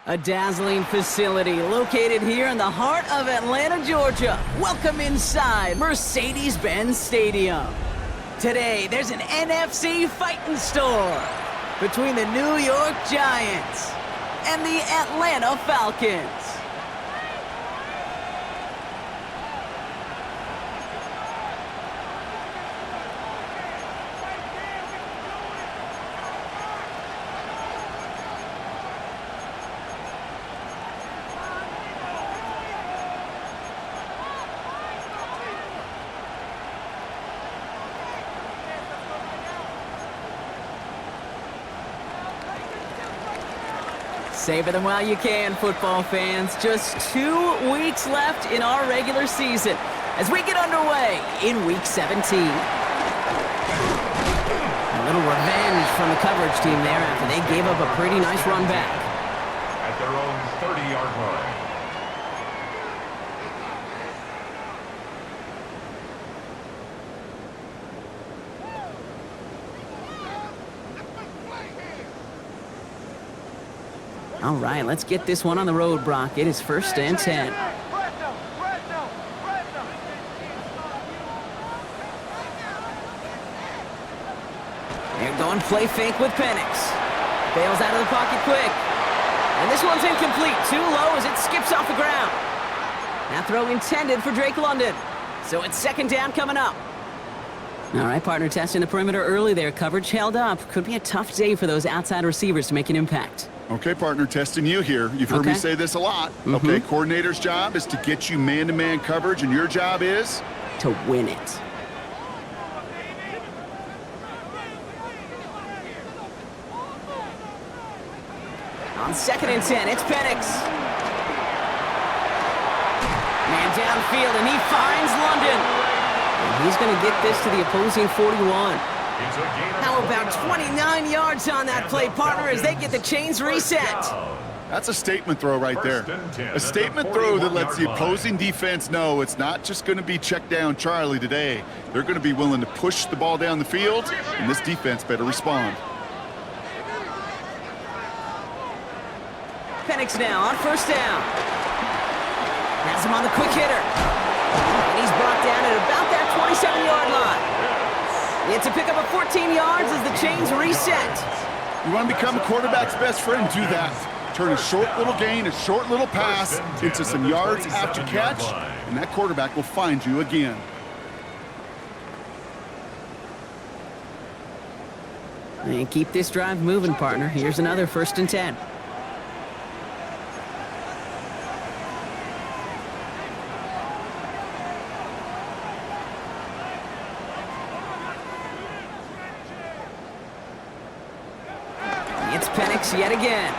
A dazzling facility located here in the heart of Atlanta, Georgia. Welcome inside Mercedes-Benz Stadium. Today, there's an NFC fighting store between the New York Giants and the Atlanta Falcons. Savor them while you can, football fans. Just 2 weeks left in our regular season as we get underway in Week 17. A little revenge from the coverage team there after they gave up a pretty nice run back. At their own 30-yard line. All right, let's get this one on the road, Brock. It is 1st and 10. They're going play fake with Penix. Bails out of the pocket quick. And this one's incomplete. Too low as it skips off the ground. That throw intended for Drake London. So it's 2nd down coming up. All right, partner, testing the perimeter early there. Coverage held up. Could be a tough day for those outside receivers to make an impact. Okay, partner, testing you here. You've heard me say this a lot. Okay, coordinator's job is to get you man-to-man coverage, and your job is? To win it. On 2nd and 10, it's Penix. Man downfield, and he finds London. And he's going to get this to the opposing 41. How about 29 yards on that play, partner, as they get the chains reset? That's a statement throw right there. A statement throw that lets the opposing defense know it's not just going to be check down Charlie today. They're going to be willing to push the ball down the field, and this defense better respond. Penix now on 1st down. Has him on the quick hitter. And he's brought down at about that 27-yard line. It's a pickup of 14 yards as the chains reset. You want to become a quarterback's best friend, do that. Turn a short little gain, a short little pass into some yards after catch, and that quarterback will find you again. And keep this drive moving, partner. Here's another 1st and 10. Penix yet again.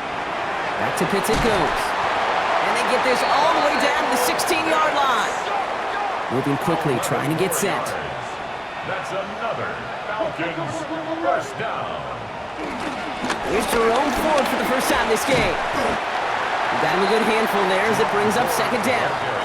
Back to Pitts it goes. And they get this all the way down to the 16-yard line. Moving quickly, trying to get set. That's another Falcons 1st down. Here's Jerome Ford for the first time this game. Got him a good handful there as it brings up 2nd down.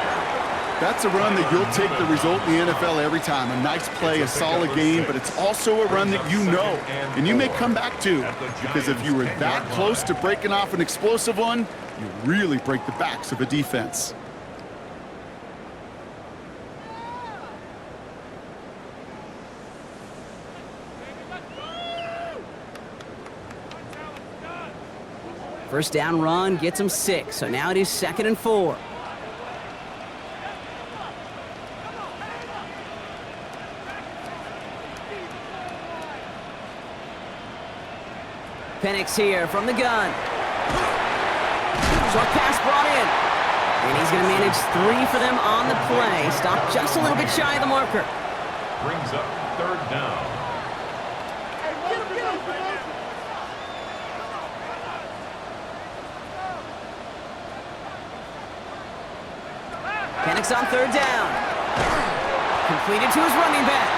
That's a run that you'll take the result in the NFL every time. A nice play, a solid game, but it's also a run that you know, and you may come back to, because if you were that close to breaking off an explosive one, you really break the backs of a defense. First down run gets him 6, so now it is 2nd and 4. Penix here from the gun. Short pass brought in. And he's going to manage 3 for them on the play. Stopped just a little bit shy of the marker. Brings up 3rd down. Penix on 3rd down. Completed to his running back.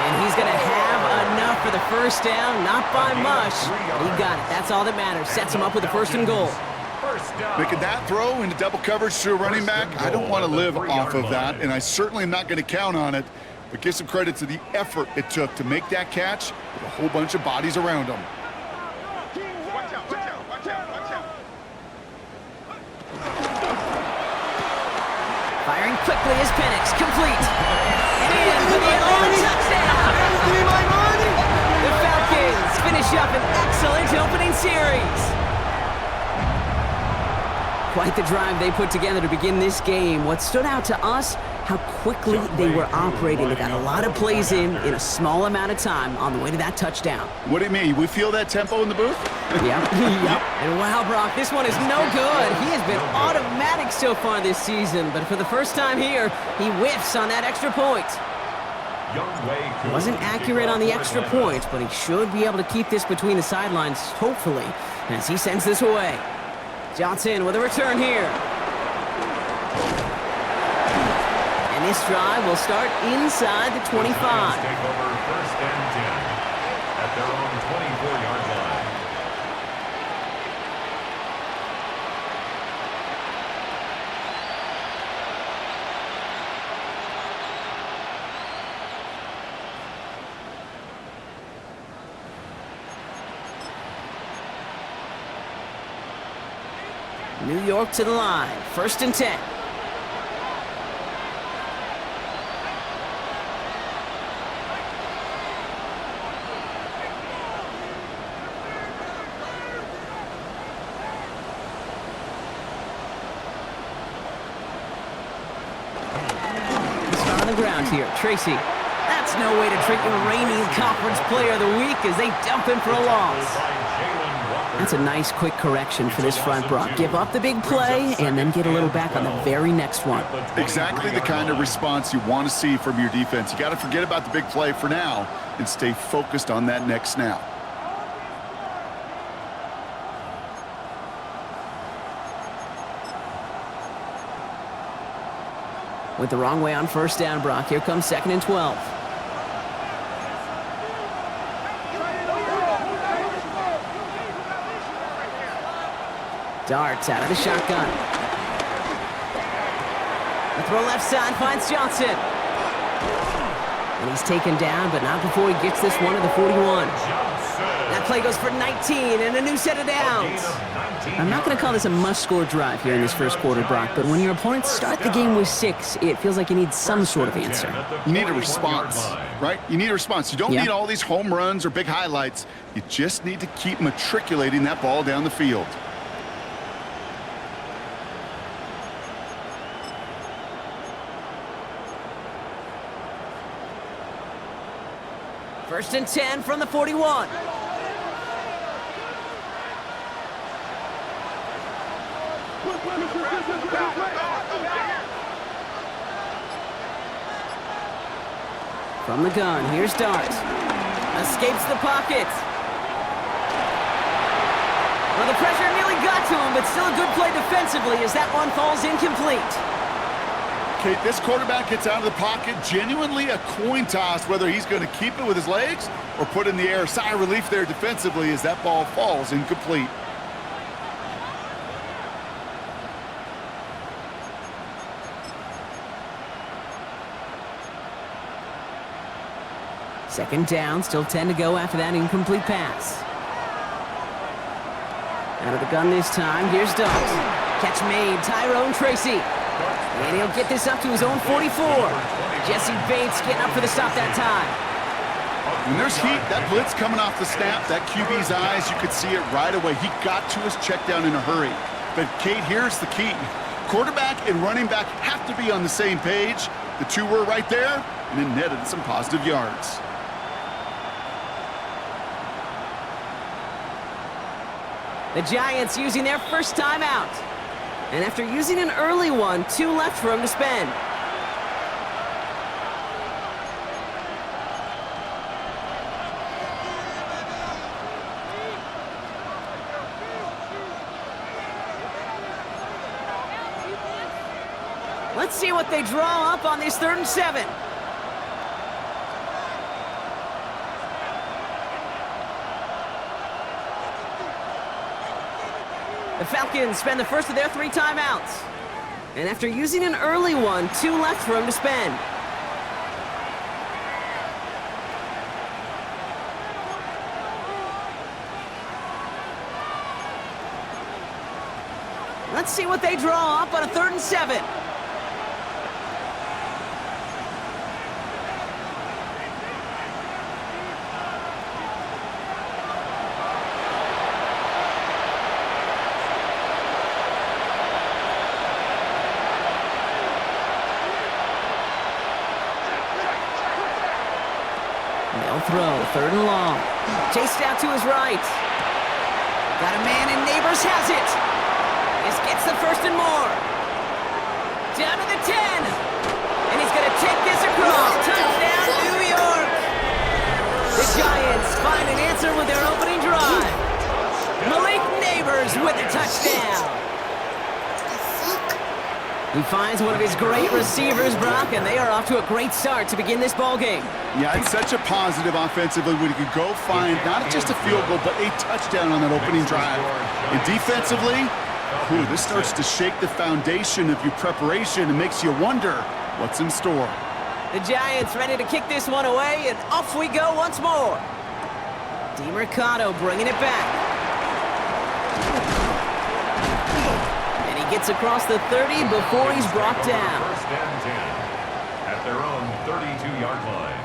And he's going to have enough for the 1st down. Not by much. He got it. That's all that matters. Sets him up with a 1st and goal. Making that throw into double coverage to a running back, I don't want to live off of that, and I certainly am not going to count on it. But give some credit to the effort it took to make that catch with a whole bunch of bodies around him. quickly is Penix, complete. And for the only touchdown. The Falcons finish up an excellent opening series. Quite the drive they put together to begin this game. What stood out to us, how quickly they were operating. They got a lot of plays in a small amount of time on the way to that touchdown. What do you mean? We feel that tempo in the booth? Yep. And wow, Brock, this one is no good. He has been automatic so far this season, but for the first time here, he whiffs on that extra point. He wasn't accurate on the extra point, but he should be able to keep this between the sidelines, hopefully, as he sends this away. Johnson with a return here. And this drive will start inside the 25. Take over first and 10 at their own 24-yard line. New York to the line, first and 10. Start on the ground here, Tracy. That's no way to trick your reigning conference player of the week as they dump him for a loss. That's a nice quick correction for this front, Brock. Give up the big play and then get a little back on the very next one. Exactly the kind of response you want to see from your defense. You got to forget about the big play for now and stay focused on that next snap. Went the wrong way on first down, Brock. Here comes second and 12. Darts out of the shotgun. The throw left side finds Johnson. And he's taken down, but not before he gets this one to the 41. That play goes for 19 and a new set of downs. I'm not going to call this a must-score drive here in this first quarter, Brock, but when your opponents start the game with 6, it feels like you need some sort of answer. You need a response, right? You need a response. You don't need all these home runs or big highlights. You just need to keep matriculating that ball down the field. First and 10 from the 41. From the gun, here's Dart. Escapes the pocket. Well, the pressure nearly got to him, but still a good play defensively as that one falls incomplete. Kate, this quarterback gets out of the pocket, genuinely a coin toss whether he's going to keep it with his legs or put in the air. Sigh of relief there defensively as that ball falls incomplete. Second down, still 10 to go after that incomplete pass. Out of the gun this time, here's Dart. Catch made, Tyrone Tracy. And he'll get this up to his own 44. Jesse Bates getting up for the stop that time. When there's heat, that blitz coming off the snap, that QB's eyes, you could see it right away. He got to his check down in a hurry. But, Kate, here's the key. Quarterback and running back have to be on the same page. The two were right there, and it netted some positive yards. The Giants using their first timeout. And after using an early one, 2 left for him to spend. Let's see what they draw up on this 3rd and 7. The Falcons spend the first of their 3 timeouts. And after using an early one, 2 left for him to spend. Let's see what they draw up on a 3rd and 7. throw, 3rd and long. Chased out to his right. Got a man and Neighbors has it. This gets the 1st and more. Down to the 10. And he's going to take this across. Touchdown, New York. The Giants find an answer with their opening drive. Neighbors with a touchdown. He finds one of his great receivers, Brock, and they are off to a great start to begin this ball game. Yeah, it's such a positive offensively when you can go find not just a field goal, but a touchdown on that opening drive. And defensively, this starts to shake the foundation of your preparation and makes you wonder what's in store. The Giants ready to kick this one away, and off we go once more. DeMercado bringing it back. And he gets across the 30 before he's brought down. 1st and 10 at their own 32-yard line.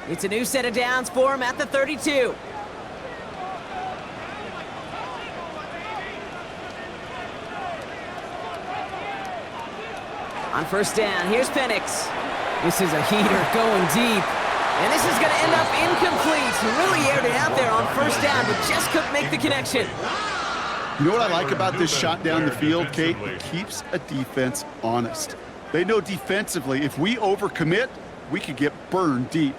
It's a new set of downs for him at the 32. On 1st down, here's Penix. This is a heater going deep. And this is going to end up incomplete. Really aired it out there on 1st down, but just couldn't make the connection. You know what I like about this shot down the field, Kate? It keeps a defense honest. They know defensively, if we overcommit, we could get burned deep.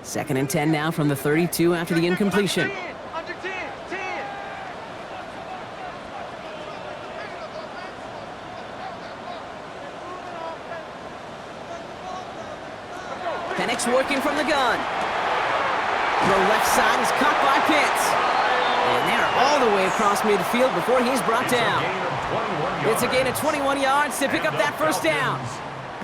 Second and 10 now from the 32 after the incompletion. Penix working from the gun. The left side is caught by Pitts. And they're all the way across midfield before he's brought down. It's a gain of 21 yards to pick up that 1st down.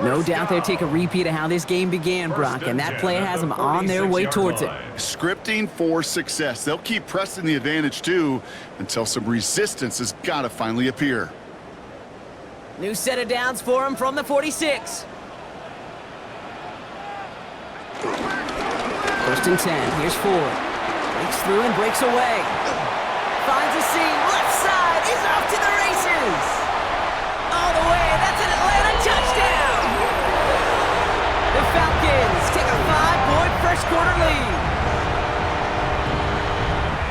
No doubt they'll take a repeat of how this game began, Brock, and that play has them on their way towards it. Scripting for success. They'll keep pressing the advantage, too, until some resistance has got to finally appear. New set of downs for him from the 46. 1st and 10. Here's Ford. Breaks through and breaks away. Finds a seam. Left side. He's off to the races. All the way. That's an Atlanta touchdown. The Falcons take a 5-point first-quarter lead.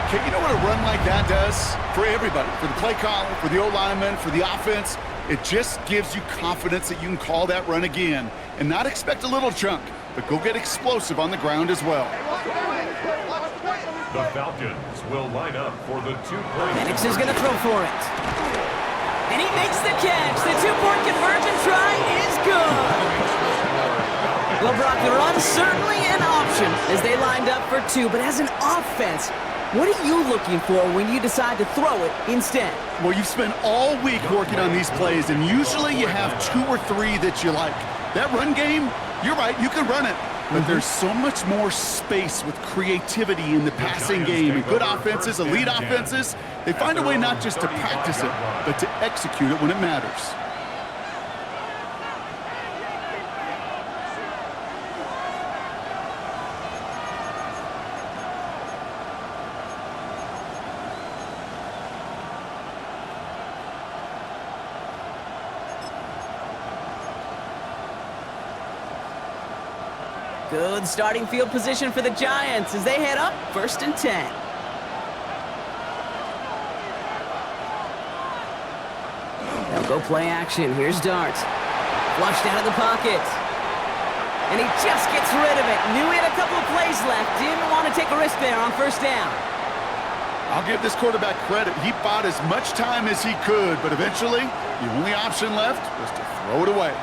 Okay, you know what a run like that does? For everybody. For the play caller, for the O-lineman, for the offense. It just gives you confidence that you can call that run again and not expect a little chunk, but go get explosive on the ground as well. The Falcons will line up for the 2-point. Penix is going to throw for it. And he makes the catch. The 2-point conversion try is good. Well, Brock, the run's certainly an option as they lined up for 2, but as an offense, what are you looking for when you decide to throw it instead? Well, you've spent all week working on these plays, and usually you have 2 or 3 that you like. That run game, you're right, you can run it. But there's so much more space with creativity in the passing game. And good offenses, elite offenses, they find a way not just to practice it, but to execute it when it matters. Good starting field position for the Giants as they head up 1st and 10. They'll go play action. Here's Dart. Flushed out of the pocket. And he just gets rid of it. Knew he had a couple of plays left. Didn't want to take a risk there on 1st down. I'll give this quarterback credit. He bought as much time as he could, but eventually, the only option left was to throw it away.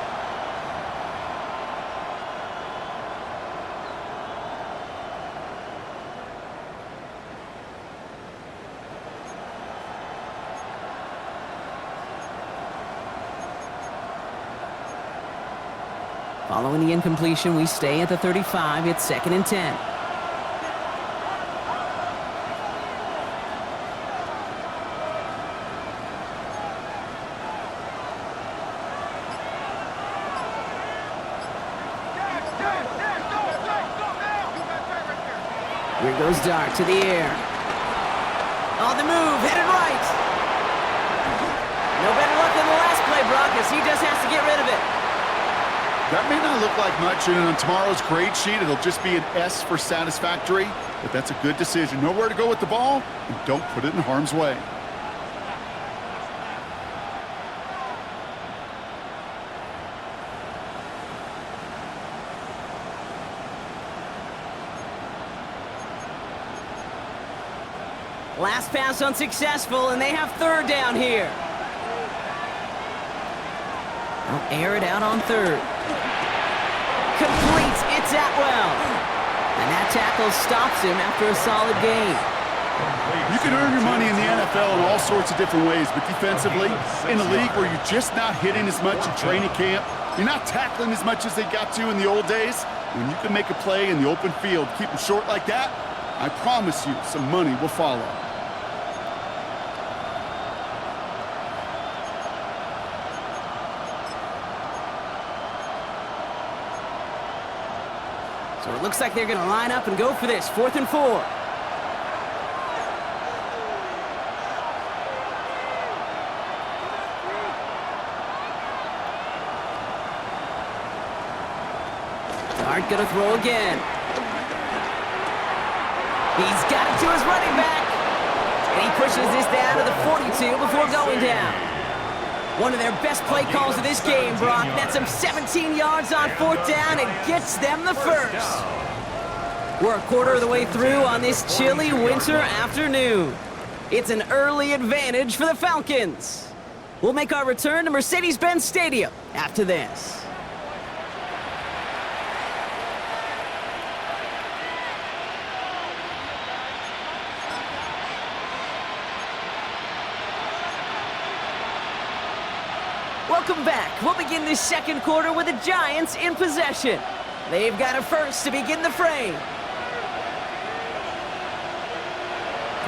Following the incompletion, we stay at the 35. It's 2nd and 10. Here goes Dart to the air. On the move, headed right. No better luck than the last play, Brock, as he just has to get rid of it. That may not look like much, and on tomorrow's grade sheet, it'll just be an S for satisfactory, but that's a good decision. Know where to go with the ball, and don't put it in harm's way. Last pass unsuccessful, and they have 3rd down here. They'll air it out on 3rd. Completes, it's Atwell. And that tackle stops him after a solid gain. You can earn your money in the NFL in all sorts of different ways, but defensively, in a league where you're just not hitting as much in training camp, you're not tackling as much as they got to in the old days, when you can make a play in the open field, keep them short like that, I promise you some money will follow. So it looks like they're going to line up and go for this. 4th and 4. Dart going to throw again. He's got it to his running back. And he pushes this down to the 42 before going down. One of their best play calls of this game, Brock. Nets them 17 yards on 4th down and gets them the first. We're a quarter of the way through on this chilly winter afternoon. It's an early advantage for the Falcons. We'll make our return to Mercedes-Benz Stadium after this. Welcome back. We'll begin this 2nd quarter with the Giants in possession. They've got a first to begin the frame.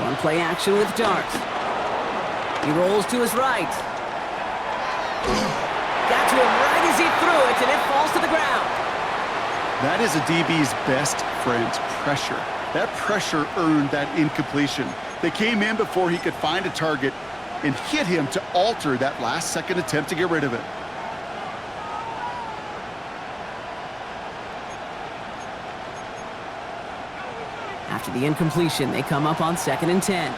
One play action with Dart. He rolls to his right. Got to him right as he threw it, and it falls to the ground. That is a DB's best friend, pressure. That pressure earned that incompletion. They came in before he could find a target and hit him to alter that last-second attempt to get rid of it. After the incompletion, they come up on 2nd and 10.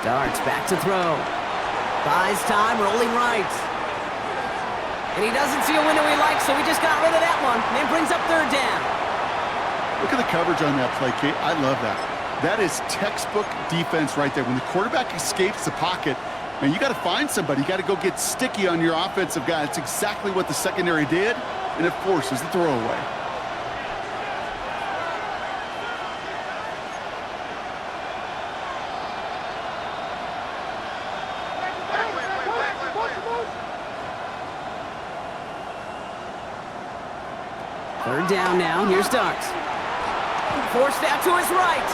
Darts back to throw. Buys time, rolling right. And he doesn't see a window he likes, so he just got rid of that one. And it brings up 3rd down. Look at the coverage on that play, Kate. I love that. That is textbook defense right there. When the quarterback escapes the pocket, man, you got to find somebody. You got to go get sticky on your offensive guy. That's exactly what the secondary did, and it forces the throwaway. Third down now. Here's Darts. Forced out to his right.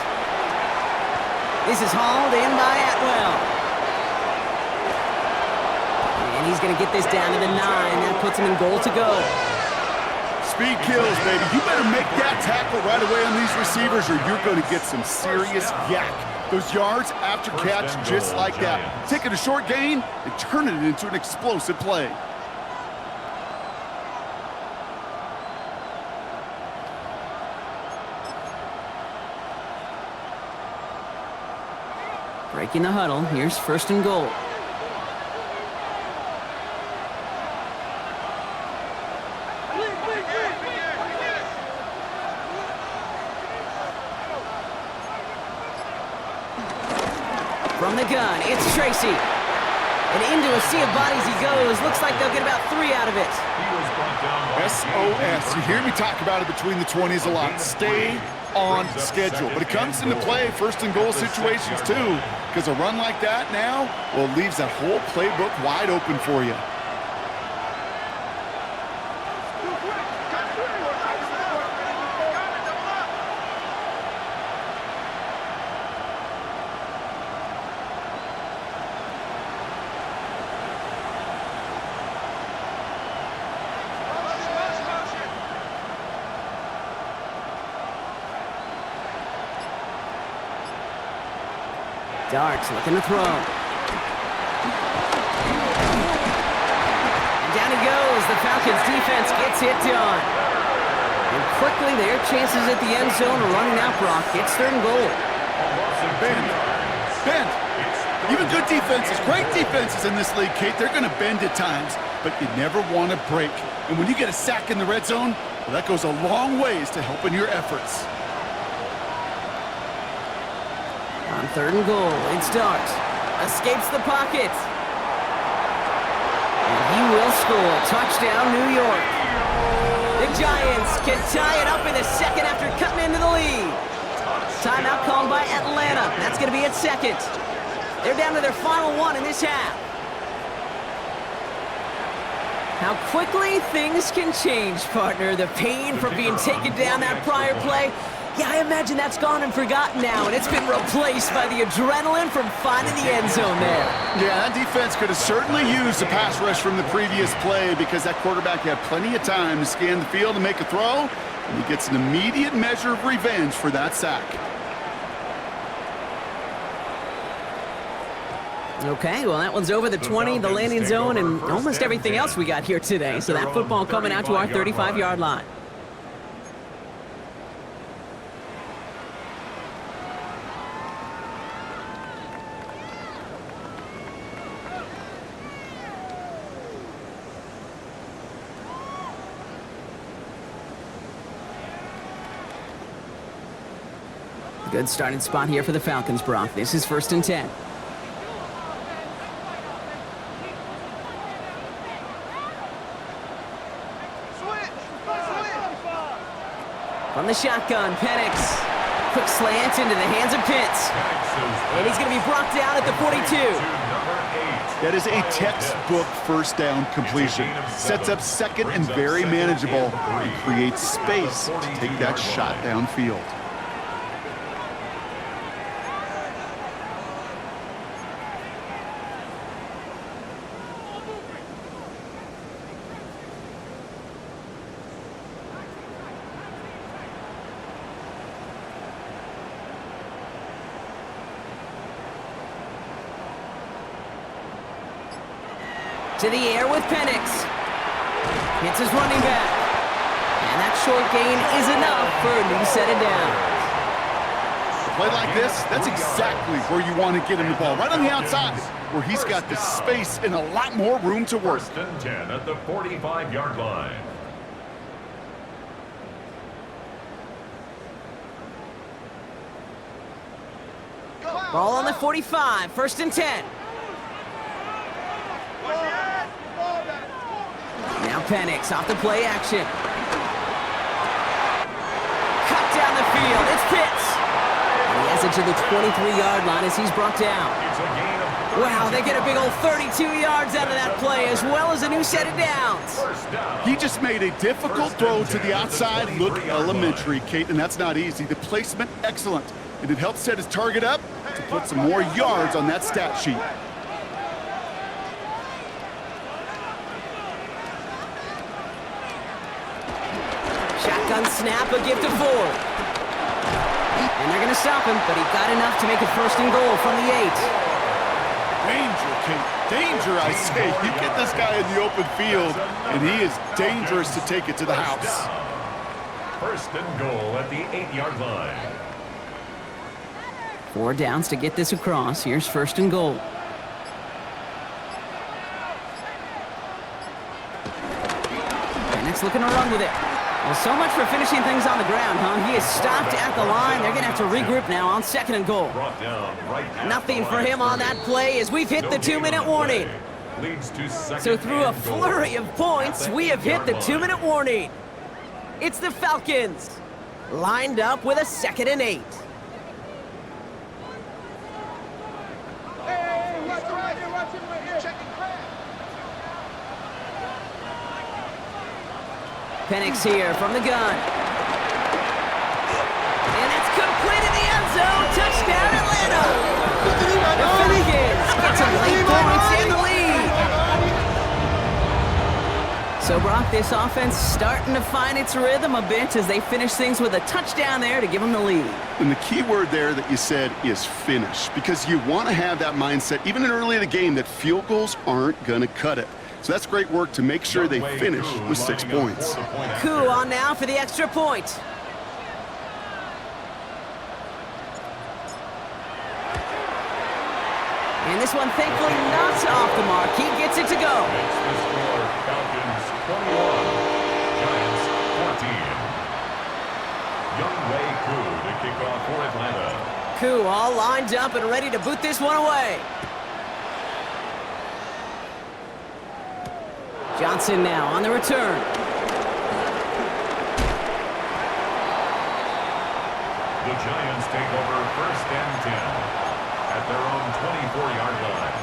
This is hauled in by Atwell. And he's going to get this down to the 9. That puts him in goal to go. Speed kills, baby. You better make that tackle right away on these receivers or you're going to get some serious yak. Those yards after catch just like that. Taking a short gain and turning it into an explosive play. Breaking the huddle. Here's first and goal. From the gun, it's Tracy. And into a sea of bodies he goes. Looks like they'll get about 3 out of it. SOS. You hear me talk about it between the 20s a lot. Stay on schedule. But it comes into play first and goal situations too, because a run like that now, well, leaves that whole playbook wide open for you. Darts looking to throw. And down he goes. The Falcons defense gets it done. And quickly their chances at the end zone are running out, Brock. It's third and goal. Bend. Even good defenses, great defenses in this league, Kate, they're going to bend at times, but you never want to break. And when you get a sack in the red zone, well, that goes a long ways to helping your efforts. On third and goal, it's Dart. Escapes the pocket. And he will score. Touchdown, New York. The Giants can tie it up in the second after cutting into the lead. Timeout called by Atlanta. That's going to be its second. They're down to their final one in this half. How quickly things can change, partner. The pain from being taken down that prior play. Yeah, I imagine that's gone and forgotten now, and it's been replaced by the adrenaline from finding the end zone there. Yeah, that defense could have certainly used a pass rush from the previous play because that quarterback had plenty of time to scan the field and make a throw, and he gets an immediate measure of revenge for that sack. Okay, well, that one's over the 20, the landing zone, and almost everything else we got here today. So that football coming out to our 35-yard line. Good starting spot here for the Falcons, Brock. This is first and 10. From the shotgun, Penix. Quick slant into the hands of Pitts. And he's going to be brought down at the 42. That is a textbook first down completion. Sets up second and very manageable and creates space to take that shot downfield. To the air with Penix. Hits his running back. And that short gain is enough for a new set of downs. A play like this, that's exactly where you want to get him the ball. Right on the outside, where he's got the space and a lot more room to work. First and 10 at the 45-yard line. Ball on the 45, first and 10. Now Penix off the play action. Cut down the field, it's Pitts. And he has it to the 23-yard line as he's brought down. Wow, they get a big old 32 yards out of that play as well as a new set of downs. He just made a difficult throw to the outside look elementary, Kate, and that's not easy. The placement, excellent. And it helped set his target up to put some more yards on that stat sheet. Shotgun snap, a gift to Ford. And they're going to stop him, but he got enough to make it first and goal from the 8. Danger, Kate. Danger, I say. You get this guy in the open field, and he is dangerous to take it to the house. First and goal at the 8-yard line. 4 downs to get this across. Here's 1st and goal. Penix looking to run with it. Well, so much for finishing things on the ground, huh? He is stopped at the line. They're going to have to regroup now on 2nd and goal. Nothing for him on that play as we've hit the 2-minute warning. So through a flurry of points, we have hit the 2-minute warning. It's the Falcons, lined up with a 2nd and 8. Penix here from the gun. And it's complete in the end zone. Touchdown, Atlanta. The Falcons get some late points in the lead. So, Brock, this offense starting to find its rhythm a bit as they finish things with a touchdown there to give them the lead. And the key word there that you said is finish, because you want to have that mindset, even in early in the game, that field goals aren't going to cut it. So that's great work to make sure they finish with 6 points. Koo on now for the extra point. And this one thankfully not off the mark. He gets it to go. Falcons 21, Giants 14. Younghoe Koo to kick off for Atlanta. Koo all lined up and ready to boot this one away. Johnson now on the return. The Giants take over 1st and 10 at their own 24-yard line.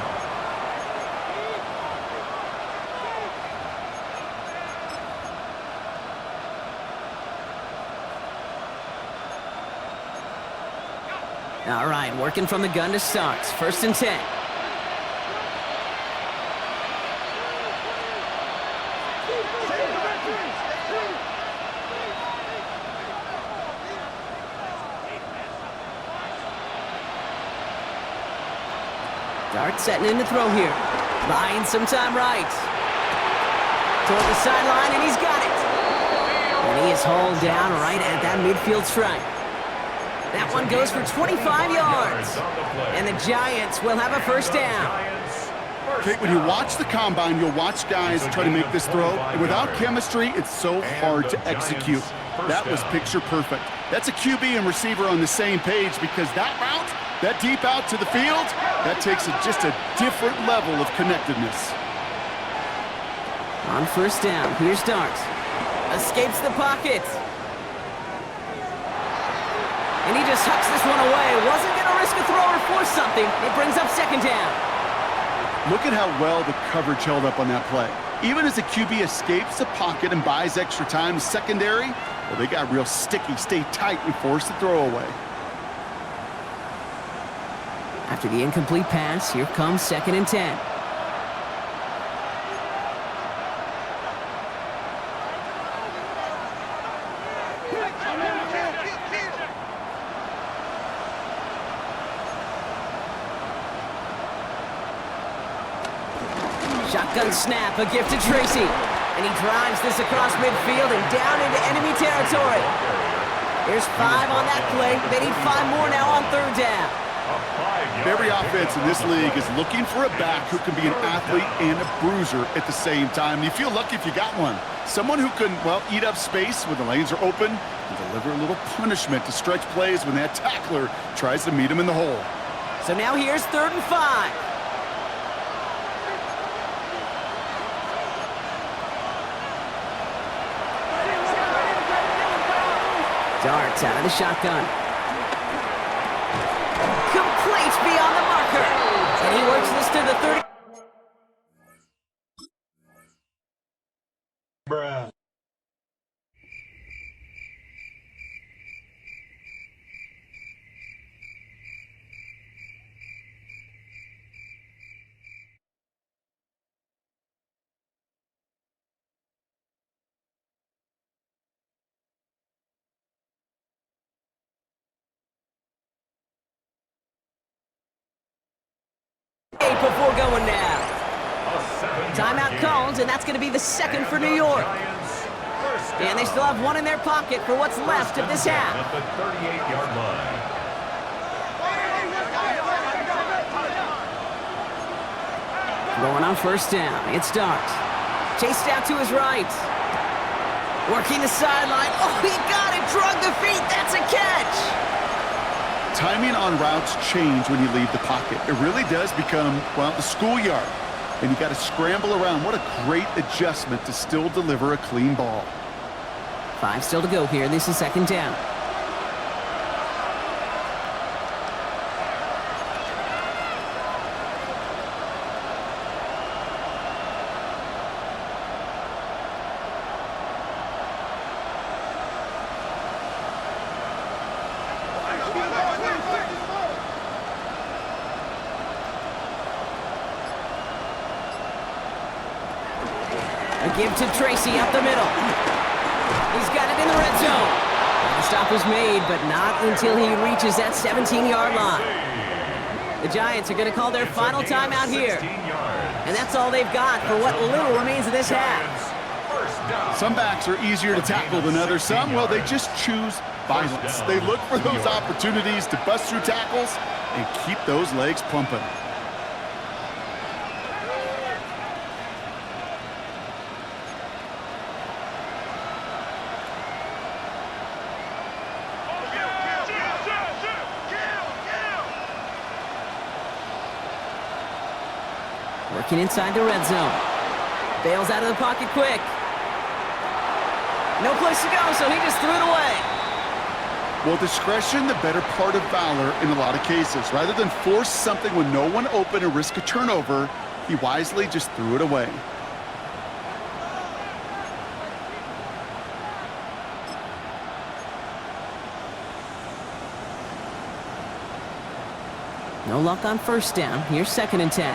All right, working from the gun to start. 1st and 10. Dart setting in to throw here. Buying some time right. Toward the sideline, and he's got it. And he is hauled down right at that midfield stripe. That one goes for 25 yards. And the Giants will have a 1st down. Okay, when you watch the combine, you'll watch guys try to make this throw. And without chemistry, it's so hard to execute. That was picture perfect. That's a QB and receiver on the same page, because that route, that deep out to the field, that takes just a different level of connectedness. On 1st down, here's Dart. Escapes the pocket. And he just hucks this one away. Wasn't going to risk a throw or force something. It brings up 2nd down. Look at how well the coverage held up on that play. Even as the QB escapes the pocket and buys extra time, secondary, well, they got real sticky, stay tight, and force the throw away. After the incomplete pass, here comes 2nd and 10. Shotgun snap, a gift to Tracy. And he drives this across midfield and down into enemy territory. There's 5 on that play. They need 5 more now on 3rd down. Every offense in this league is looking for a back who can be an athlete and a bruiser at the same time. You feel lucky if you got one. Someone who can, well, eat up space when the lanes are open and deliver a little punishment to stretch plays when that tackler tries to meet him in the hole. So now here's 3rd and 5. Darts out of the shotgun. Complete beyond the marker. And he works this to the 30. Bruh. Before going now. Timeout called, and that's going to be the 2nd for New York. And they still have 1 in their pocket for what's left of this half. At the 38-yard line. Going on first down. It's Dart. Chased out to his right. Working the sideline. Oh, he got it. Drug the feet. That's a catch. Timing on routes change when you leave the pocket. It really does become, well, the schoolyard. And you got to scramble around. What a great adjustment to still deliver a clean ball. 5 still to go here. This is second down. A give to Tracy up the middle. He's got it in the red zone. And the stop was made, but not until he reaches that 17-yard line. The Giants are going to call their final timeout here. And that's all they've got for what little remains of this half. Some backs are easier to tackle than others. Some, well, they just choose violence. They look for those opportunities to bust through tackles and keep those legs pumping. Working inside the red zone. Bails out of the pocket quick. No place to go, so he just threw it away. Well, discretion, the better part of valor in a lot of cases. Rather than force something when no one open and risk a turnover, he wisely just threw it away. No luck on first down. Here's second and 10.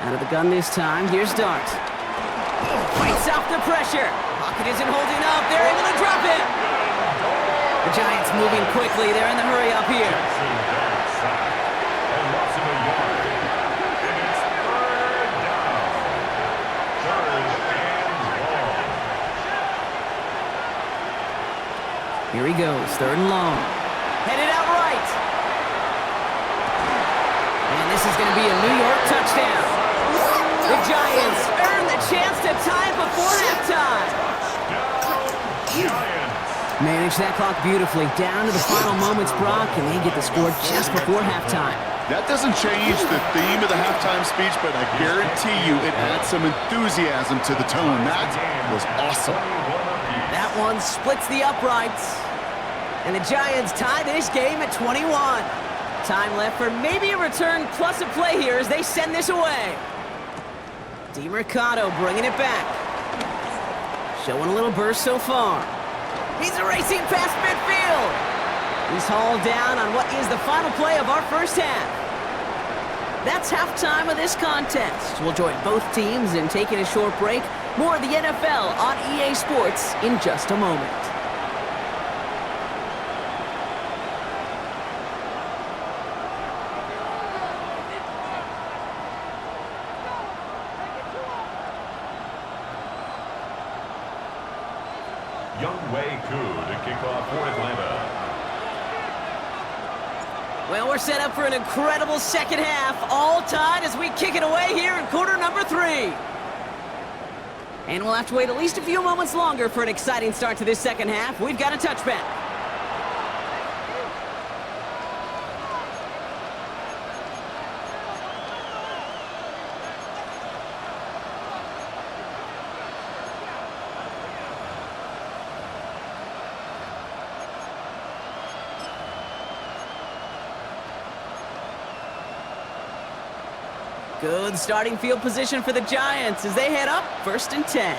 Out of the gun this time. Here's Dart. Fights off the pressure. Pocket isn't holding up. They're able to drop it. The Giants moving quickly. They're in the hurry up here. Here he goes, third and long. Headed out right. And this is going to be a New York touchdown. The Giants earn the chance to tie before halftime. Manage that clock beautifully. Down to the final moments, Brock, and they get the score just before halftime. That doesn't change the theme of the halftime speech, but I guarantee you it adds some enthusiasm to the tone. That was awesome. That one splits the uprights. And the Giants tie this game at 21. Time left for maybe a return plus a play here as they send this away. DeMercado bringing it back. Showing a little burst so far. He's racing past midfield. He's hauled down on what is the final play of our first half. That's halftime of this contest. We'll join both teams in taking a short break. More of the NFL on EA Sports in just a moment. To kick off for Atlanta. Well, we're set up for an incredible second half, all tied as we kick it away here in quarter number 3. And we'll have to wait at least a few moments longer for an exciting start to this second half. We've got a touchback. Good starting field position for the Giants as they head up first and 10.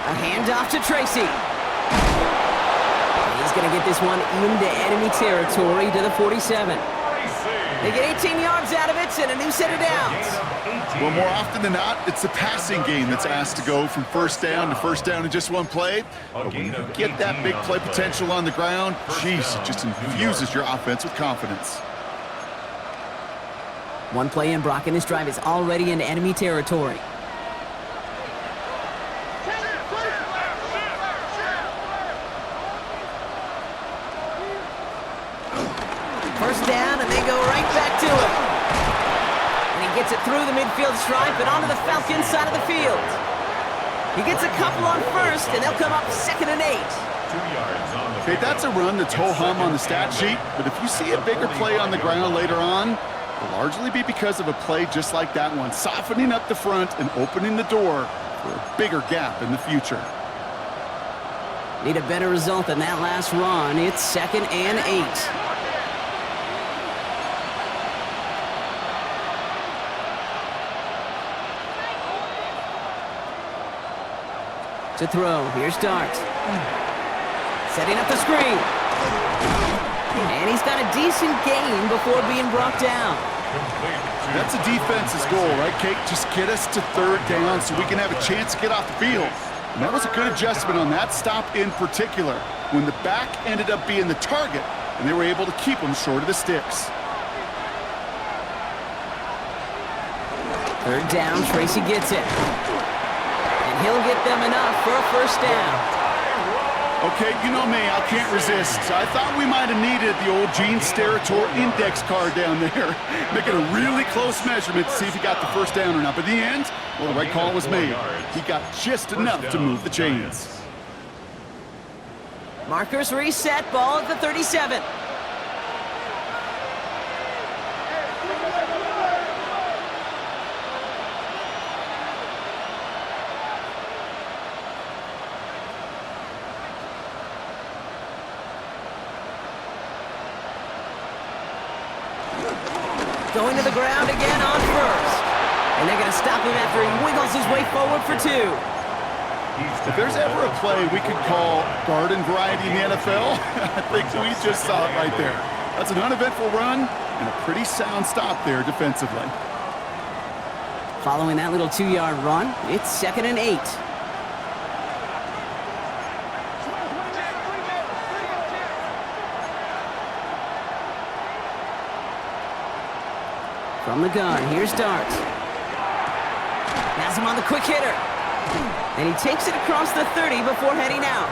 A handoff to Tracy. He's going to get this one into enemy territory to the 47. They get 18 yards out of it and a new set of downs. Well, more often than not, it's the passing game that's asked to go from first down to first down in just one play. But when you get that big play potential on the ground, geez, it just infuses your offense with confidence. One play in, Brock, and this drive is already into enemy territory. First down, and they go right back to him. And he gets it through the midfield stripe and onto the Falcons side of the field. He gets a couple on first, and they'll come up 2nd and 8. 2 yards on the Okay, that's a run that's ho-hum on the stat sheet, but if you see a bigger play on the ground later on, it'll largely be because of a play just like that one, softening up the front and opening the door for a bigger gap in the future. Need a better result than that last run. It's 2nd and 8. To throw, here's Dart. Setting up the screen. And he's got a decent gain before being brought down. That's a defense's goal, right, Kate? Just get us to 3rd down so we can have a chance to get off the field. And that was a good adjustment on that stop in particular, when the back ended up being the target, and they were able to keep him short of the sticks. 3rd down, Tracy gets it. And he'll get them enough for a 1st down. Okay, you know me, I can't resist. I thought we might have needed the old Gene Steratore index card down there, making a really close measurement to see if he got the 1st down or not. But in the end, well, the right call was made. He got just enough to move the chains. Markers reset, ball at the 37. Going to the ground again on first. And they're going to stop him after he wiggles his way forward for 2. If there's ever a play we could call garden variety in the NFL, I think we just saw it right there. That's an uneventful run and a pretty sound stop there defensively. Following that little 2-yard run, it's 2nd and 8. From the gun, here's Dart. Has him on the quick hitter. And he takes it across the 30 before heading out.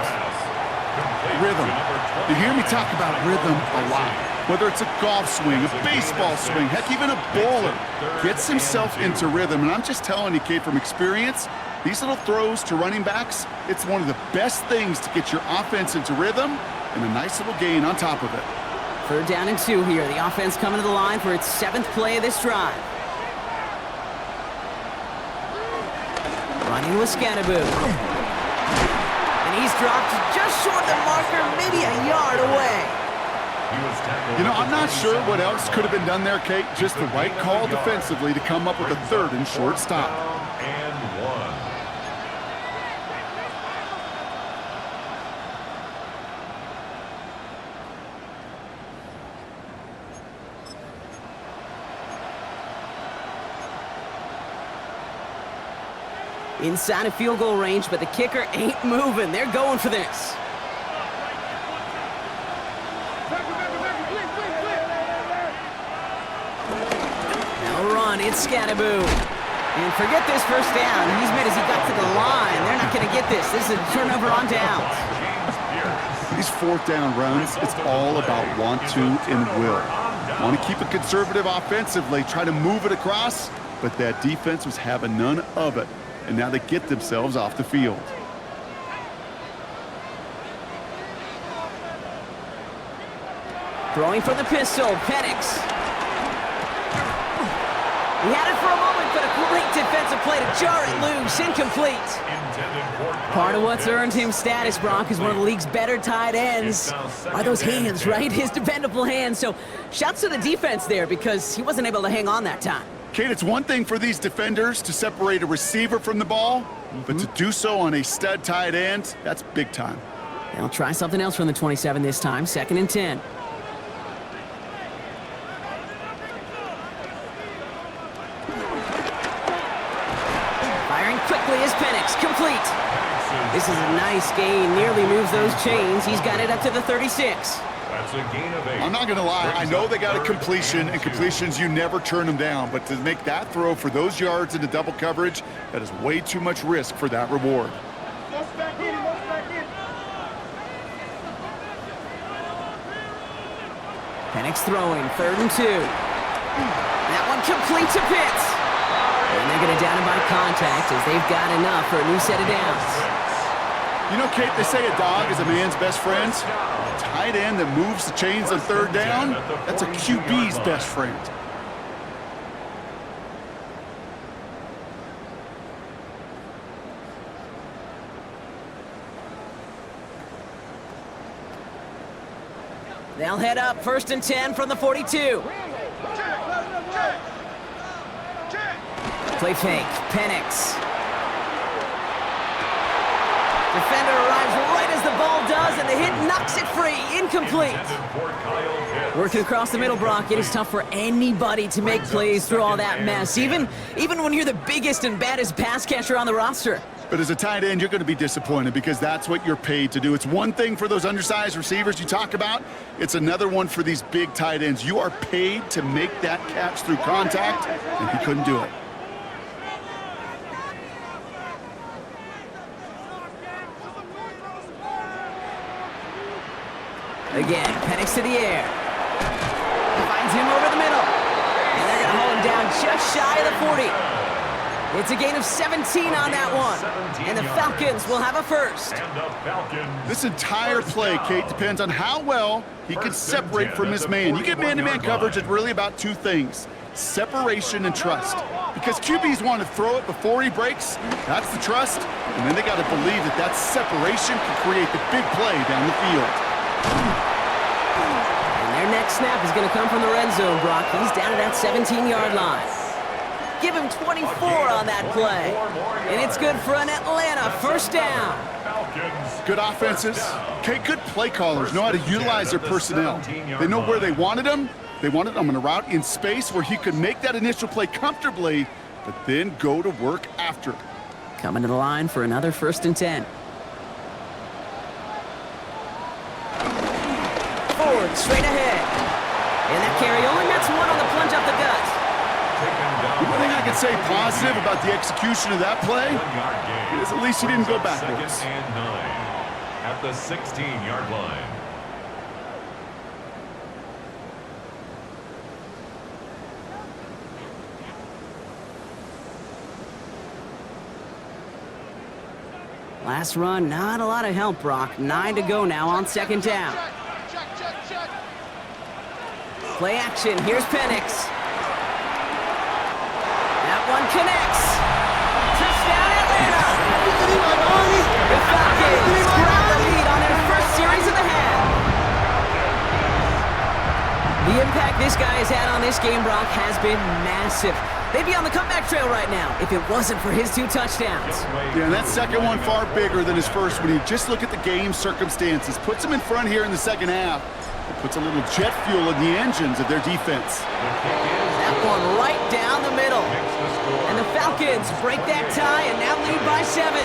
Rhythm. You hear me talk about rhythm a lot. Whether it's a golf swing, a baseball swing, heck, even a bowler gets himself into rhythm. And I'm just telling you, Kate, from experience, these little throws to running backs, it's one of the best things to get your offense into rhythm and a nice little gain on top of it. 3rd down and 2 here. The offense coming to the line for its 7th play of this drive. Running with Scatterboo. And he's dropped just short of the marker, maybe a yard away. You know, I'm not sure what else could have been done there, Kate. Just the right call defensively to come up with a 3rd and short stop. and 1. Inside of field goal range, but the kicker ain't moving. They're going for this. Now run, it's Scatterboo. And forget this 1st down. He's made as he got to the line. They're not going to get this. This is a turnover on downs. These 4th down runs, it's all about want to and will. Want to keep it conservative offensively, try to move it across, but that defense was having none of it. And now they get themselves off the field. Throwing for the pistol, Penix. He had it for a moment, but a great defensive play to jar it loose, incomplete. Part of what's earned him status, Brock, is one of the league's better tight ends. Are those hands, right? His dependable hands. So shouts to the defense there because he wasn't able to hang on that time. Kate, it's one thing for these defenders to separate a receiver from the ball, but to do so on a stud tight end, that's big time. They'll try something else from the 27 this time, 2nd and 10. Firing quickly is Penix, complete. This is a nice gain, nearly moves those chains. He's got it up to the 36. That's a gain of 8. I'm not going to lie. I know they got a completion, and completions, you never turn them down. But to make that throw for those yards into double coverage, that is way too much risk for that reward. Penix throwing, 3rd and 2. That one complete to Pitts. And they're going to down him by contact as they've got enough for a new set of downs. You know, Kate, they say a dog is a man's best friend. A tight end that moves the chains on 3rd down, that's a QB's best friend. They'll head up 1st and 10 from the 42. Play fake, Penix. Defender arrives right as the ball does, and the hit knocks it free. Incomplete. Working across the middle, Brock, it is tough for anybody to make plays through all that mess, even when you're the biggest and baddest pass catcher on the roster. But as a tight end, you're going to be disappointed because that's what you're paid to do. It's one thing for those undersized receivers you talk about. It's another one for these big tight ends. You are paid to make that catch through contact, and he couldn't do it. Again, Penix to the air. Finds him over the middle. And they're going to hold him down just shy of the 40. It's a gain of 17 on that one. And the Falcons will have a first. This entire play, Kate, depends on how well he can separate from his man. You get man-to-man coverage, it's really about two things: separation and trust. Because QBs want to throw it before he breaks, that's the trust. And then they got to believe that that separation can create the big play down the field. And their next snap is going to come from the red zone, Brock. He's down at that 17-yard line. Give him 24 on that play. And it's good for an Atlanta first down. Good offenses. Okay, good play callers know how to utilize their personnel. They know where they wanted him. They wanted him on a route in space where he could make that initial play comfortably, but then go to work after. Coming to the line for another 1st and 10. Forward, straight ahead. And that carry only gets one on the plunge up the gut. The one thing I can say positive about the execution of that play is at least he didn't go backwards. 2nd and 9 at the 16-yard line. Last run, not a lot of help, Brock. 9 to go now on 2nd down. Play action, here's Penix. That one connects. Touchdown, Atlanta! The Falcons grab the lead on their first series of the half. The impact this guy has had on this game, Brock, has been massive. They'd be on the comeback trail right now if it wasn't for his 2 touchdowns. Yeah, and that second one far bigger than his first when you just look at the game circumstances. Puts him in front here in the second half. It puts a little jet fuel in the engines of their defense. That one right down the middle. And the Falcons break that tie and now lead by 7.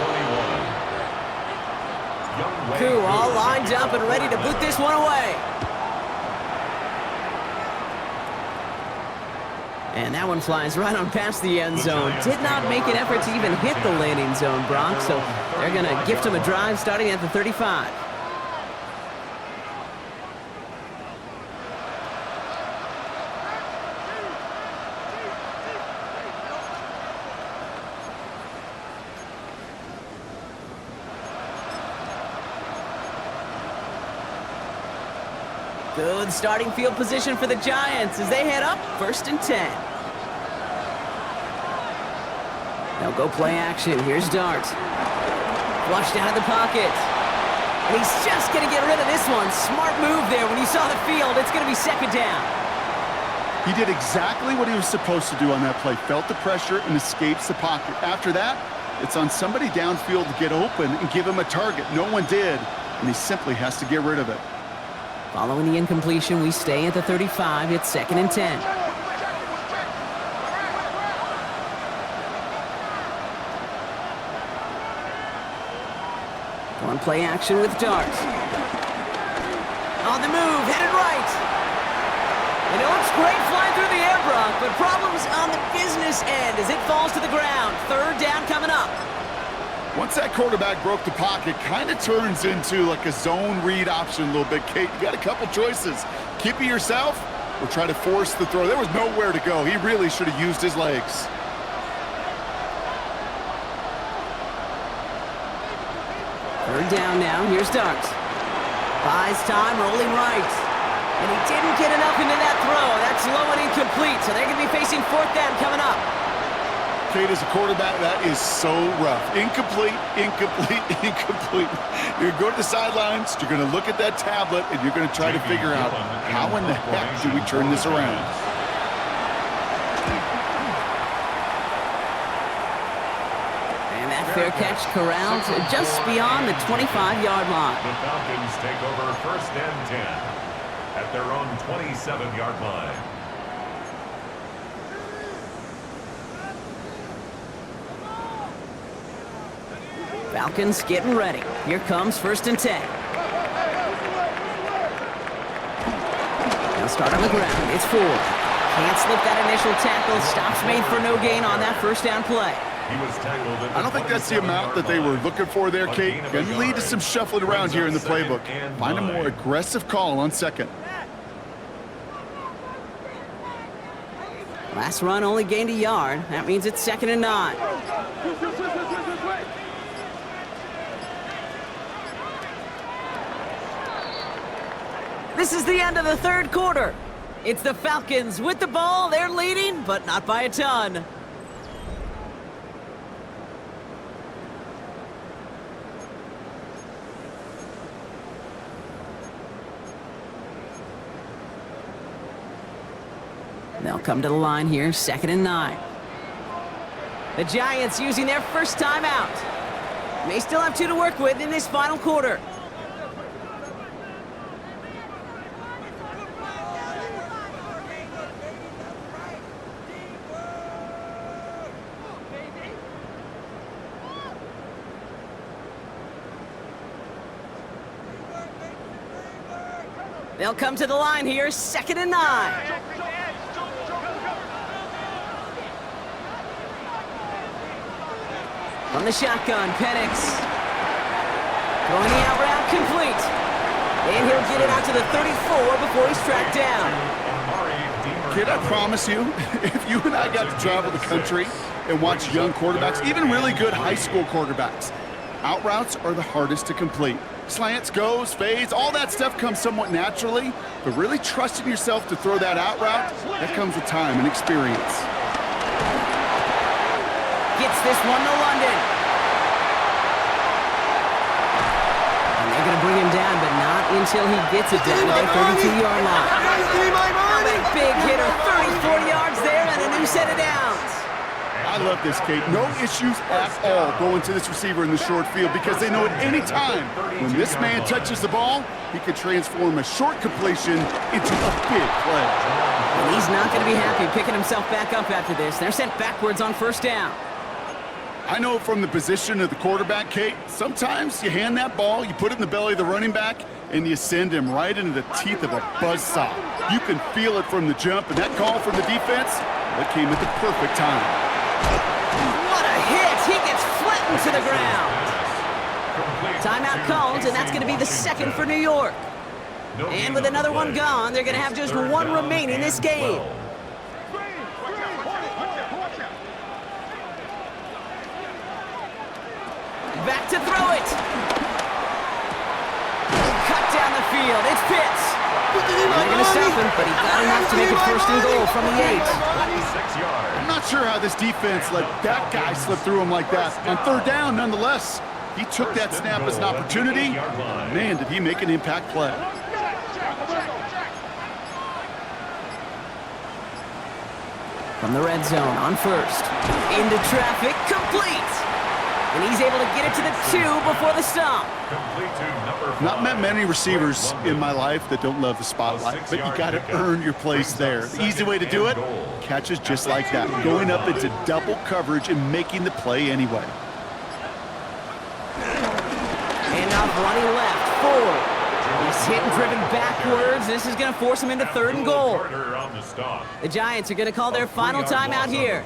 Koo all lined up and ready to boot this one away. And that one flies right on past the end zone. Did not make an effort to even hit the landing zone, Brock, so they're going to gift him a drive starting at the 35. Good starting field position for the Giants as they head up 1st and 10. They'll go play action. Here's Dart. Flushed out of the pocket. And he's just going to get rid of this one. Smart move there when you saw the field. It's going to be 2nd down. He did exactly what he was supposed to do on that play. Felt the pressure and escapes the pocket. After that, it's on somebody downfield to get open and give him a target. No one did, and he simply has to get rid of it. Following the incompletion, we stay at the 35. It's 2nd and 10. On play action with Dart. On the move, headed right. And it looks great flying through the air, Brock, but problems on the business end as it falls to the ground. Third down coming up. Once that quarterback broke the pocket, kind of turns into like a zone read option a little bit. Kate, you got a couple choices. Keep it yourself or try to force the throw. There was nowhere to go. He really should have used his legs. Third down now. Here's Starks. Buys time, rolling right. And he didn't get enough into that throw. That's low and incomplete, so they're going to be facing fourth down coming up. Kate, as a quarterback, that is so rough. Incomplete, incomplete, incomplete. You're going to go to the sidelines, you're going to look at that tablet, and you're going to try to figure out how in the heck do we turn this around. And that fair catch corralled just beyond the 25-yard line. The Falcons take over first and 10 at their own 27-yard line. Falcons getting ready. Here comes first and 10. They'll start on the ground. It's Ford. Can't slip that initial tackle. Stops made for no gain on that first down play. I don't think that's the amount that they were looking for there, Kate. Going to lead to some shuffling around here in the playbook. Find a more aggressive call on second. Last run only gained a yard. That means it's 2nd and 9. This is the end of the third quarter. It's the Falcons with the ball. They're leading, but not by a ton. They'll come to the line here, 2nd and 9. The Giants using their first timeout. May still have 2 to work with in this final quarter. They'll come to the line here, 2nd and 9. From the shotgun, Penix. Throwing the out route complete. And he'll get it out to the 34 before he's tracked down. Kid, I promise you, if you and I got to travel the country and watch young quarterbacks, even really good high school quarterbacks, out routes are the hardest to complete. Slants, goes, fades, all that stuff comes somewhat naturally, but really trusting yourself to throw that out route, that comes with time and experience. Gets this one to London. And they're going to bring him down, but not until he gets it down to their 32-yard line. Big hitter, 34 yards there, and a new set of downs. I love this, Kate. No issues at all going to this receiver in the short field because they know at any time when this man touches the ball, he could transform a short completion into a big play. And he's not going to be happy picking himself back up after this. They're sent backwards on first down. I know from the position of the quarterback, Kate, sometimes you hand that ball, you put it in the belly of the running back, and you send him right into the teeth of a buzzsaw. You can feel it from the jump, and that call from the defense, that came at the perfect time. What a hit! He gets flattened to the ground. Timeout called, and that's going to be the second for New York. And with another one gone, they're going to have just one remaining this game. Back to throw it. Cut down the field. It's Pitts. They're going to stop him, but he got enough to make it first and goal from the 8. I'm not sure how this defense let that guy slip through him like that. On third down, nonetheless, he took that snap as an opportunity. Man, did he make an impact play. From the red zone on first. Into traffic, complete. And he's able to get it to the 2 before the stop. Not met many receivers in my life that don't love the spotlight, but you got to earn your place there. The easy way to do it, catches just like that, going up into double coverage and making the play anyway. And off running left, Ford. He's hit and driven backwards. This is going to force him into 3rd and goal. The Giants are going to call their final timeout here.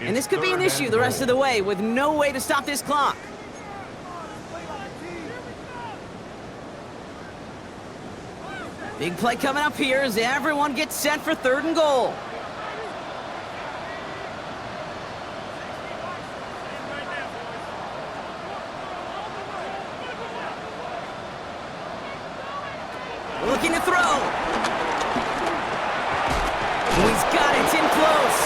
And this could be an issue the rest of the way with no way to stop this clock. Big play coming up here as everyone gets set for 3rd and goal. Looking to throw. Oh, he's got it. It's in close.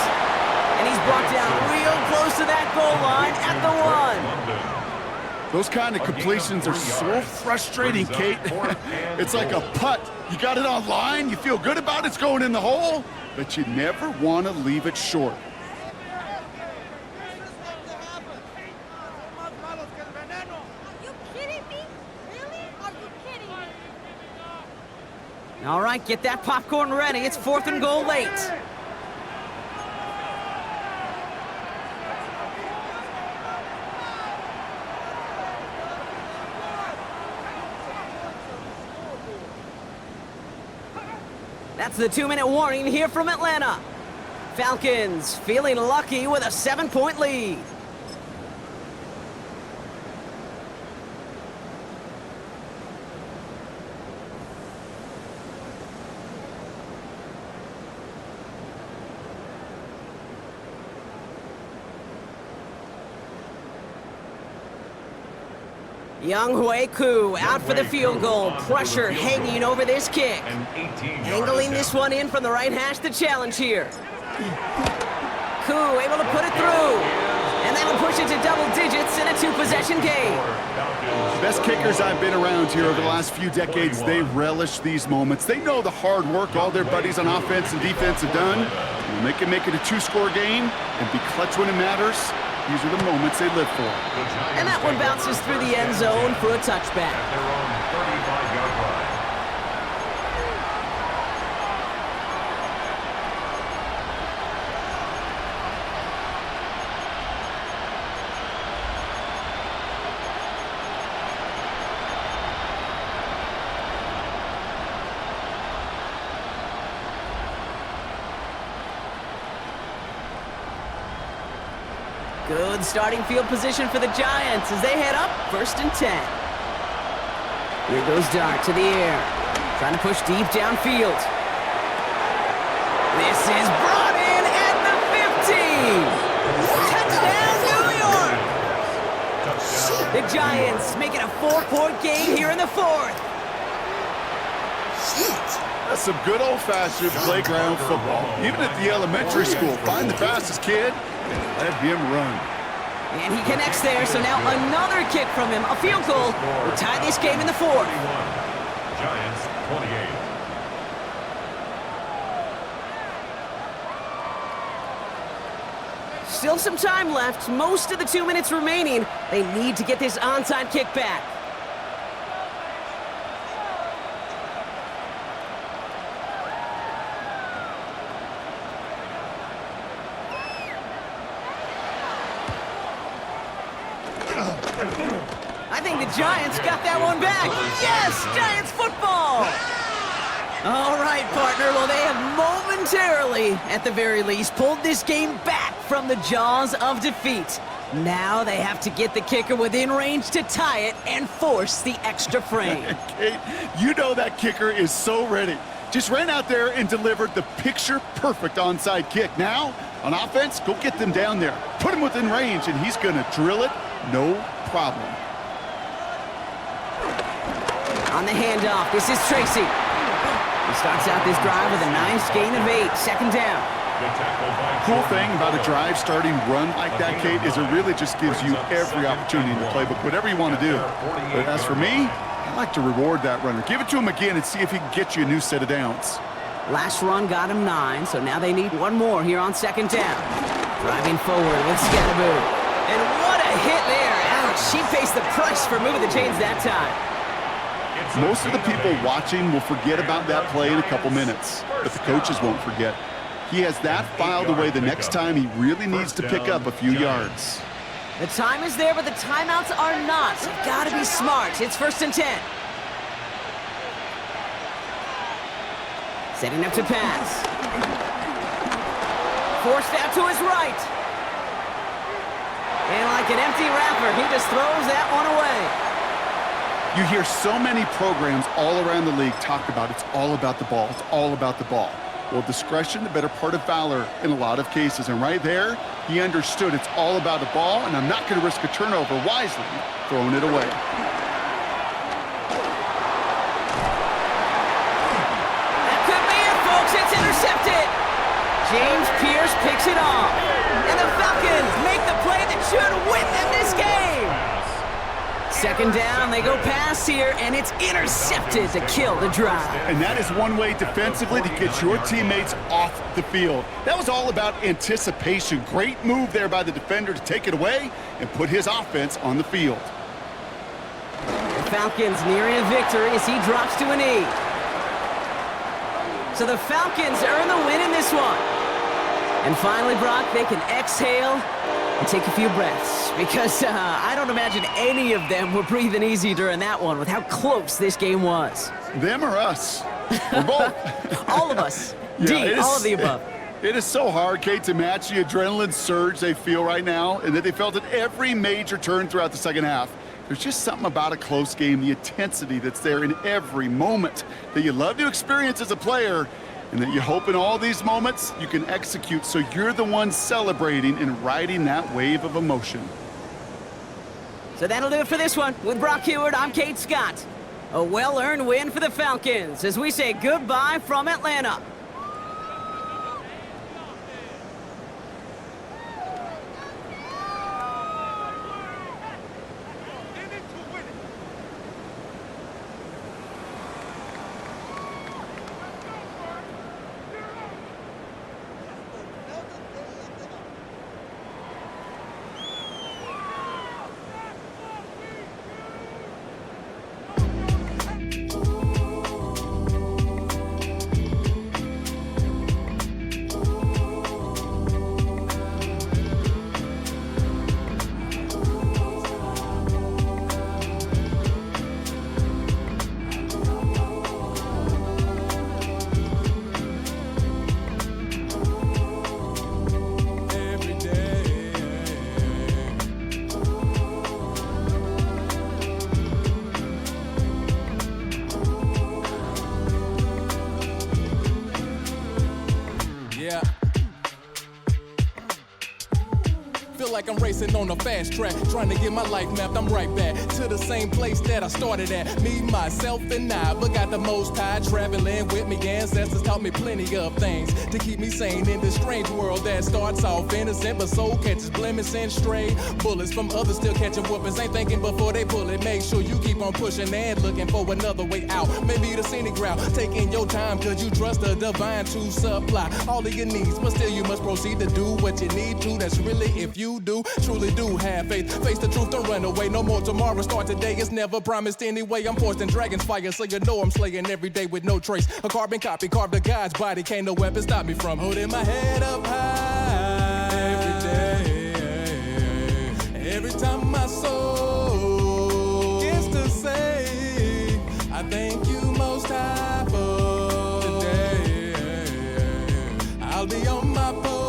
And he's brought down real close to that goal line at the 1. Those kind of completions are so frustrating, Kate. It's like a putt. You got it on line, you feel good about it's going in the hole, but you never want to leave it short. All right, get that popcorn ready. It's 4th and goal late. That's the 2-minute warning here from Atlanta. Falcons feeling lucky with a 7-point lead. Young Koo out for the field goal. Pressure hanging over this kick. Angling this one in from the right hash to challenge here. Koo able to put it through. And that'll push it to double digits in a 2-possession game. The best kickers I've been around here over the last few decades, they relish these moments. They know the hard work all their buddies on offense and defense have done. When they can make it a 2-score game and be clutch when it matters, these are the moments they live for. And that one bounces through the end zone for a touchback. At their own 35-yard line. Good starting field position for the Giants as they head up 1st and 10. Here goes Dart to the air, trying to push deep downfield. This is brought in at the 50. Touchdown, New York! The Giants making a 4-point game here in the 4th. That's some good old-fashioned playground football. Even at the elementary school, find the fastest kid and let him run. And he connects there, so now another kick from him. A field goal will tie this game in the 4th. Giants 28. Still some time left. Most of the 2 minutes remaining. They need to get this onside kick back. I think the Giants got that one back. Yes, Giants football. All right, partner. Well, they have momentarily, at the very least, pulled this game back from the jaws of defeat. Now they have to get the kicker within range to tie it and force the extra frame. Kate, you know that kicker is so ready. Just ran out there and delivered the picture-perfect onside kick. Now, on offense, go get them down there. Put him within range, and he's going to drill it, no problem. On the handoff, this is Tracy. He starts out this drive with a nice gain of 8, 2nd down. Cool thing about a drive starting run like that, Kate, is it really just gives you every opportunity in the playbook, whatever you want to do. But as for me, I like to reward that runner. Give it to him again and see if he can get you a new set of downs. Last run got him 9, so now they need one more here on 2nd down. Driving forward with Scatterboo. And what a hit there. Ouch, she faced the price for moving the chains that time. Most of the people watching will forget about that play in a couple minutes, but the coaches won't forget. He has that filed away the next time he really needs to pick up a few yards. The time is there, but the timeouts are not. So you've got to be smart. It's 1st and 10. Setting up to pass. Forced out to his right. And like an empty wrapper, he just throws that one away. You hear so many programs all around the league talk about it's all about the ball. It's all about the ball. Well, discretion, the better part of valor in a lot of cases. And right there, he understood it's all about the ball, and I'm not going to risk a turnover, wisely throwing it away. That could be it, folks. It's intercepted. James Pierce picks it off. And the Falcons make the play that should win them this game. Second down, they go pass here, and it's intercepted to kill the drive. And that is one way defensively to get your teammates off the field. That was all about anticipation. Great move there by the defender to take it away and put his offense on the field. The Falcons nearing a victory as he drops to a knee. So the Falcons earn the win in this one. And finally, Brock, they can exhale and take a few breaths, because I don't imagine any of them were breathing easy during that one with how close this game was. Them or us? Or both? All of us. Yeah, all of the above. It is so hard, Kate, to match the adrenaline surge they feel right now, and that they felt at every major turn throughout the second half. There's just something about a close game, the intensity that's there in every moment that you love to experience as a player, and that you hope in all these moments you can execute so you're the one celebrating and riding that wave of emotion. So that'll do it for this one. With Brock Heward, I'm Kate Scott. A well-earned win for the Falcons as we say goodbye from Atlanta. Like I'm racing on a fast track, trying to get my life mapped. I'm right back to the same place that I started at. Me, myself, and I, but got the most high traveling with me. Ancestors taught me plenty of things to keep me sane in this strange world that starts off innocent, but soul catches blemish and stray bullets from others still catching whoopings. Ain't thinking before they pull it. Make sure you keep on pushing and looking for another way out. Maybe the scenic route, taking your time, cause you trust the divine to supply all of your needs, but still you must proceed to do what you need to. That's really if you truly do have faith. Face the truth, don't run away. No more tomorrow, start today. It's never promised anyway. I'm forced in dragon's fire, so you know I'm slaying every day with no trace. A carbon copy, carved a God's body. Can't no weapon stop me from holding my head up high every day. Every time my soul gets to say, I thank you most high for today. I'll be on my post.